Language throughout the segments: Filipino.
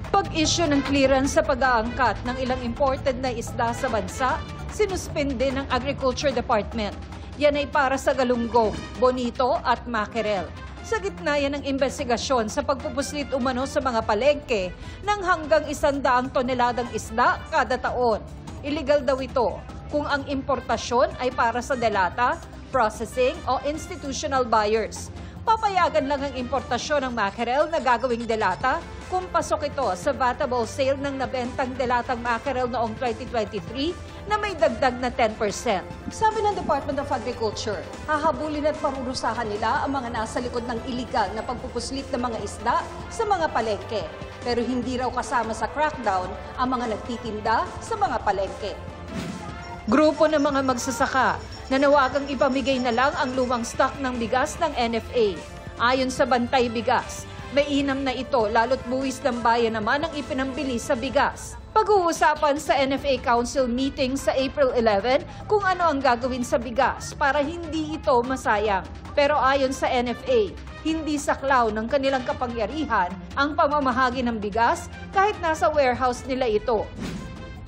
Pag-issue ng clearance sa pag-aangkat ng ilang imported na isda sa bansa, sinuspende ng Agriculture Department. Yan ay para sa galunggong, bonito at mackerel. Sa gitna yan ng investigasyon sa pagpupuslit umano sa mga palengke ng hanggang 100 toneladang isda kada taon. Illegal daw ito kung ang importasyon ay para sa delata, processing o institutional buyers. Papayagan lang ang importasyon ng mackerel na gagawing delata kung pasok ito sa vatable sale ng nabentang delatang mackerel noong 2023 na may dagdag na 10%. Sabi ng Department of Agriculture, hahabulin at parurusahan nila ang mga nasa likod ng iligal na pagpupuslit ng mga isda sa mga palengke. Pero hindi raw kasama sa crackdown ang mga nagtitinda sa mga palengke. Grupo ng mga magsasaka nanawagang ipamigay na lang ang lumang stock ng bigas ng NFA. Ayon sa Bantay Bigas, mainam na ito lalo't buwis ng bayan naman ang ipinambili sa bigas. Pag-uusapan sa NFA Council meeting sa April 11 kung ano ang gagawin sa bigas para hindi ito masayang. Pero ayon sa NFA, hindi saklaw ng kanilang kapangyarihan ang pamamahagi ng bigas kahit nasa warehouse nila ito.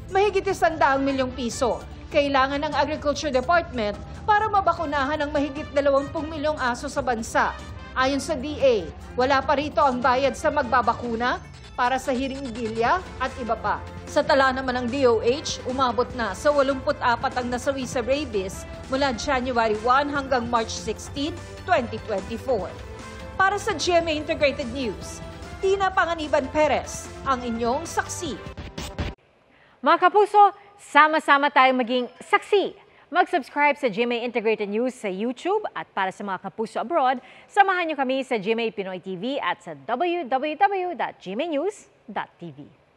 Mahigit 100 milyong piso kailangan ng Agriculture Department para mabakunahan ang mahigit 20 milyong aso sa bansa. Ayon sa DA, wala pa rito ang bayad sa magbabakuna para sa hiringgilya at iba pa. Sa tala naman ng DOH, umabot na sa 84 ang nasawi sa rabies mula January 1 hanggang March 16, 2024. Para sa GMA Integrated News, Tina Panganiban Perez, ang inyong saksi. Mga kapuso, sama-sama tayong maging saksi. Mag-subscribe sa GMA Integrated News sa YouTube at para sa mga kapuso abroad, samahan niyo kami sa GMA Pinoy TV at sa www.gmanews.tv.